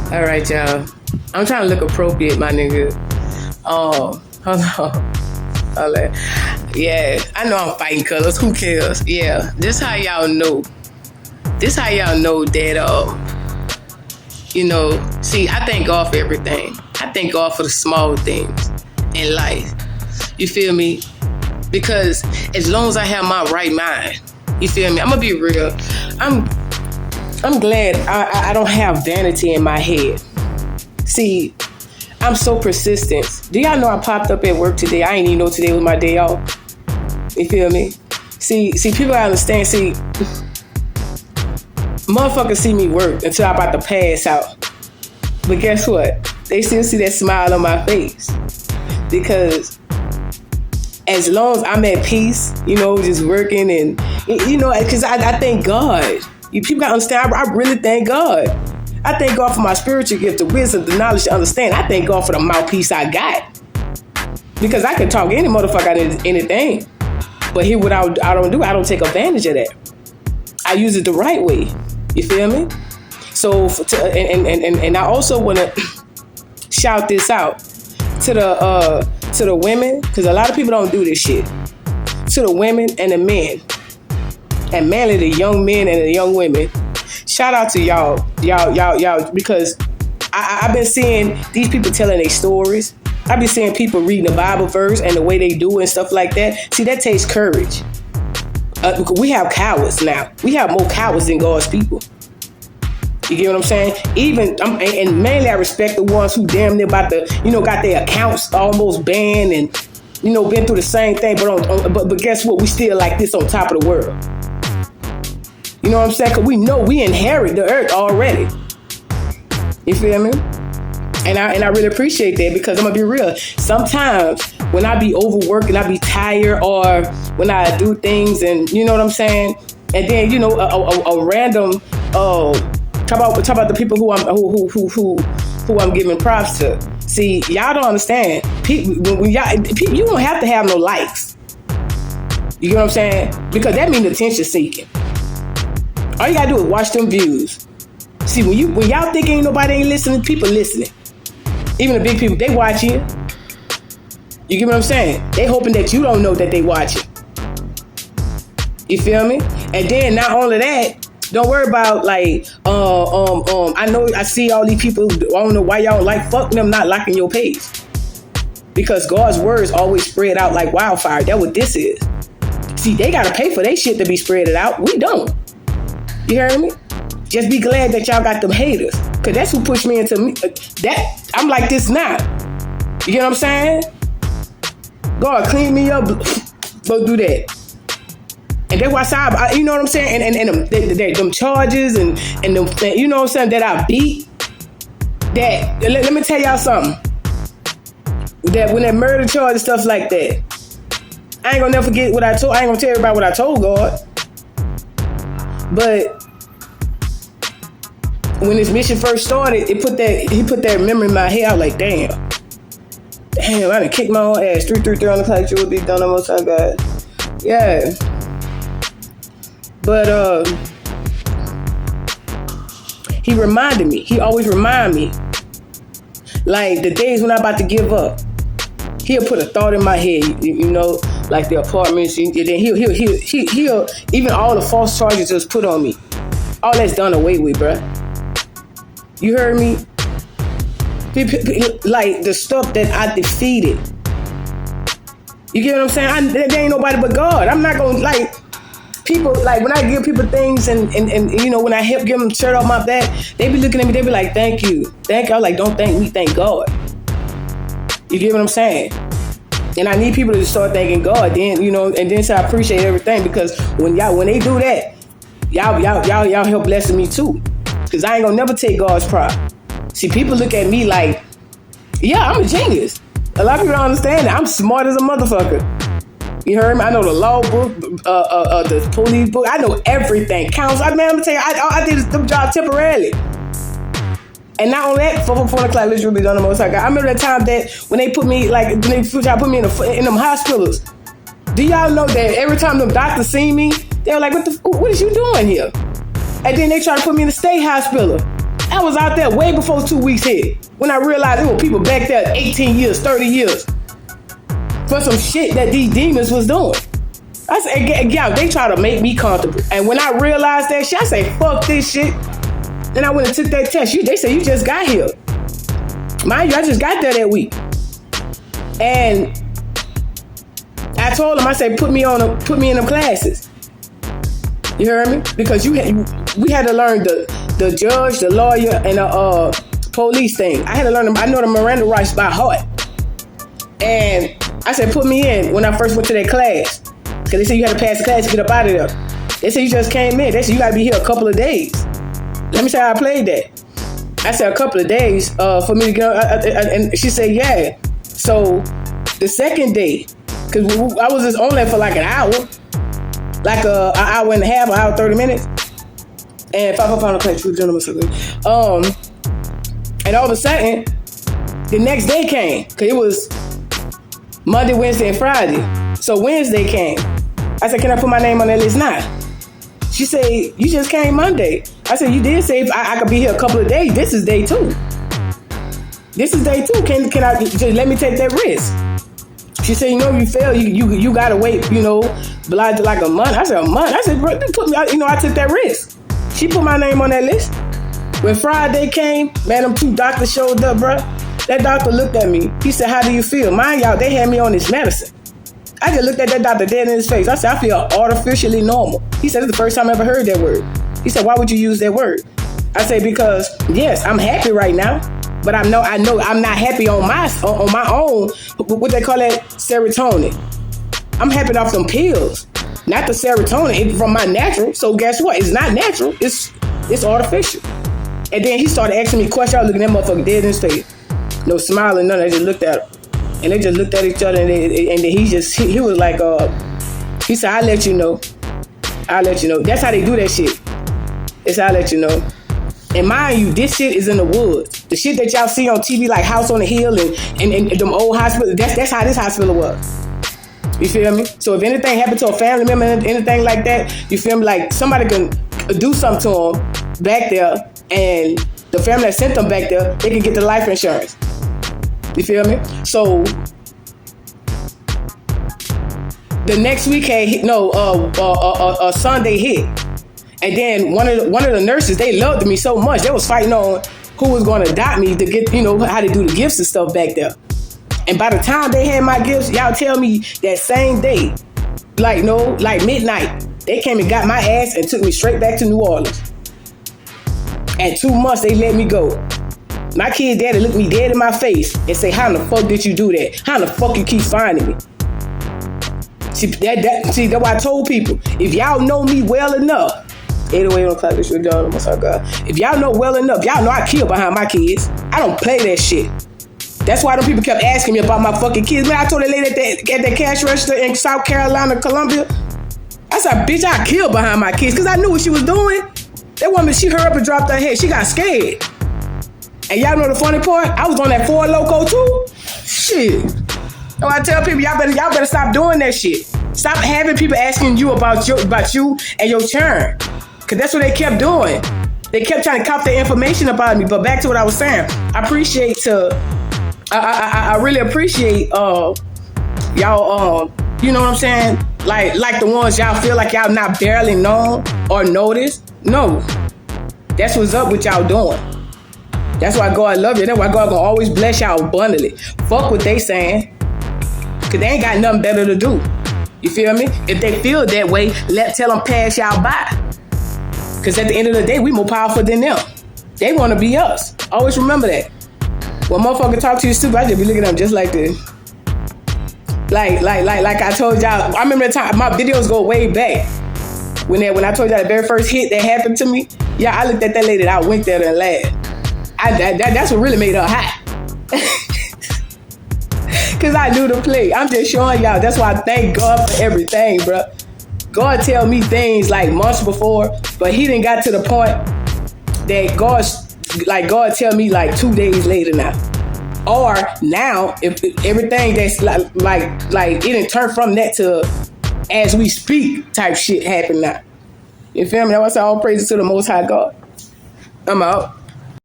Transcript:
All right, y'all. I'm trying to look appropriate, my nigga. Oh, hold on. Hold on. Yeah, I know I'm fighting colors. Who cares? Yeah, this how y'all know. This how y'all know that, see, I thank God for everything. I thank God for the small things in life. You feel me? Because as long as I have my right mind, you feel me? I'm gonna be real. I'm glad I don't have vanity in my head. See, I'm so persistent. Do y'all know I popped up at work today? I ain't even know today was my day off. You feel me? See, people gotta understand. See, motherfuckers see me work until I'm about to pass out. But guess what? They still see that smile on my face. Because as long as I'm at peace, just working and, because I thank God. People gotta understand, I really thank God. I thank God for my spiritual gift, the wisdom, the knowledge to understand. I thank God for the mouthpiece I got. Because I can talk any motherfucker out of anything. But here what I don't take advantage of that. I use it the right way. You feel me? So, and I also want to shout this out to the women, because a lot of people don't do this shit. To the women and the men, and mainly the young men and the young women. Shout out to y'all, because I've been seeing these people telling their stories. I've been seeing people reading the Bible verse and the way they do and stuff like that. See, that takes courage. We have cowards now. We have more cowards than God's people. You get what I'm saying? And mainly I respect the ones who damn near about to, got their accounts almost banned and, been through the same thing. But guess what? We still like this on top of the world. You know what I'm saying? Because we know we inherit the earth already. You feel me? And I really appreciate that, because I'm going to be real. Sometimes when I be overworked and I be tired, or when I do things and, you know what I'm saying? And then, a random, talk about the people who I'm giving props to. See, y'all don't understand. People, you don't have to have no likes. You get what I'm saying? Because that means attention seeking. All you gotta do is watch them views. See, when y'all think ain't nobody ain't listening, people listening. Even the big people, they watching you. You get what I'm saying? They hoping that you don't know that they watching. You feel me? And then not only that, don't worry about like, I know I see all these people, I don't know why y'all like, fuck them not liking your page. Because God's words always spread out like wildfire. That's what this is. See, they gotta pay for their shit to be spreaded out. We don't. You hear me? Just be glad that y'all got them haters. Cause that's who pushed me into that. I'm like this now. You get what I'm saying? God, clean me up. Go do that. And that's why I you know what I'm saying? And them charges and them, you know what I'm saying, that I beat. That, let me tell y'all something. That when that murder charge and stuff like that, I ain't gonna never forget what I ain't gonna tell everybody what I told God. But when this mission first started, he put that memory in my head. I was like, damn, I done kicked my own ass. 333 on the clock, you would be done almost. I got, yeah. But he reminded me. He always remind me. Like the days when I'm about to give up, he'll put a thought in my head. Like the apartments. And then he'll even all the false charges just put on me. All that's done away with, bruh. You heard me? Like the stuff that I defeated. You get what I'm saying? There ain't nobody but God. I'm not gonna like people, like when I give people things and when I help give them shirt off my back, they be looking at me, they be like, thank you. I'm like, don't thank me, thank God. You get what I'm saying? And I need people to start thanking God, then, and then say I appreciate everything, because when they do that, y'all help blessing me too. Cause I ain't gonna never take God's pride. See, people look at me like, yeah, I'm a genius. A lot of people don't understand that. I'm smart as a motherfucker. You heard me? I know the law book, the police book. I know everything. Counsel. I'm gonna tell you, I did this job temporarily. And not only that, 4 o'clock literally done the most I got. I remember that time that when they put me, like, when they tried to put me in them hospitals. Do y'all know that every time them doctors see me, they're like, what is you doing here? And then they try to put me in the state hospital. I was out there way before 2 weeks hit. When I realized there were people back there 18 years, 30 years for some shit that these demons was doing. I said, yeah, they try to make me comfortable. And when I realized that shit, I said, fuck this shit. Then I went and took that test. They said, you just got here. Mind you, I just got there that week. And I told them, I said, put me in them classes. You heard me? Because we had to learn the judge, the lawyer, and the police thing. I had to learn them. I know the Miranda rights by heart. And I said, put me in when I first went to that class. Because they said you had to pass the class to get up out of there. They said you just came in. They said you got to be here a couple of days. Let me say how I played that. I said a couple of days for me to get up. And she said, yeah. So the second day, because I was just on there for like an hour. Like an hour and a half, an hour, 30 minutes. And if I found a place, and all of a sudden, the next day came. Because it was Monday, Wednesday, and Friday. So Wednesday came. I said, can I put my name on that list now? She said, you just came Monday. I said, you did say I could be here a couple of days. This is day 2. This is day 2. Can I just let me take that risk? She said, you fail, you gotta wait, like a month. I said, a month? I said, bro, put me, I took that risk. She put my name on that list. When Friday came, man, them 2 doctors showed up, bro. That doctor looked at me. He said, how do you feel? Mind y'all, they had me on this medicine. I just looked at that doctor dead in his face. I said, I feel artificially normal. He said, it's the first time I ever heard that word. He said, why would you use that word? I said, because, yes, I'm happy right now. But I know I'm not happy on my own, what they call that, serotonin. I'm happy off them pills, not the serotonin. It's from my natural. So guess what? It's not natural. It's artificial. And then he started asking me questions. I was looking at that motherfucker dead in his face. No smiling, none. I just looked at him. And they just looked at each other, and then he was like, he said, I'll let you know. That's how they do that shit. It's I'll let you know. And mind you, this shit is in the woods. The shit that y'all see on TV, like House on the Hill and them old hospitals, that's how this hospital was. You feel me? So if anything happened to a family member, anything like that, you feel me? Like somebody can do something to them back there, and the family that sent them back there, they can get the life insurance. You feel me? So the next week a Sunday hit. And then one of the nurses, they loved me so much. They was fighting on who was going to adopt me to get, how to do the gifts and stuff back there. And by the time they had my gifts, y'all tell me that same day, like midnight, they came and got my ass and took me straight back to New Orleans. And 2 months, they let me go. My kid's daddy looked me dead in my face and say, how in the fuck did you do that? How in the fuck you keep finding me? See, that's why I told people, if y'all know me well enough, 808 on the clock, this shit done. Oh God. If y'all know well enough, y'all know I kill behind my kids. I don't play that shit. That's why them people kept asking me about my fucking kids. Man, I told that lady at that cash register in South Carolina, Columbia, I said, bitch, I kill behind my kids, because I knew what she was doing. That woman, she hurried up and dropped her head. She got scared. And y'all know the funny part? I was on that 4 Loco too. Shit. So I tell people, y'all better stop doing that shit. Stop having people asking you about you and your churn. Because that's what they kept doing. They kept trying to cop the information about me. But back to what I was saying, I really appreciate y'all. You know what I'm saying? Like the ones y'all feel like y'all not barely known or noticed. No, that's what's up with y'all doing. That's why God love you. That's why God gonna always bless y'all abundantly. Fuck what they saying, because they ain't got nothing better to do. You feel me? If they feel that way, tell them pass y'all by. Because at the end of the day, we more powerful than them. They want to be us. Always remember that. When motherfucker talk to you stupid, I just be looking at them just like this. Like I told y'all, I remember the time, my videos go way back. When I told y'all the very first hit that happened to me, yeah, I looked at that lady and I winked at her and laughed. That's what really made her hot. Because I knew the play. I'm just showing y'all. That's why I thank God for everything, bro. God tell me things like months before, but he didn't got to the point that God tell me like 2 days later now. Or now, if everything that's like it didn't turn from that to as we speak type shit happen now. You feel me? That's why I say all praises to the Most High God. I'm out.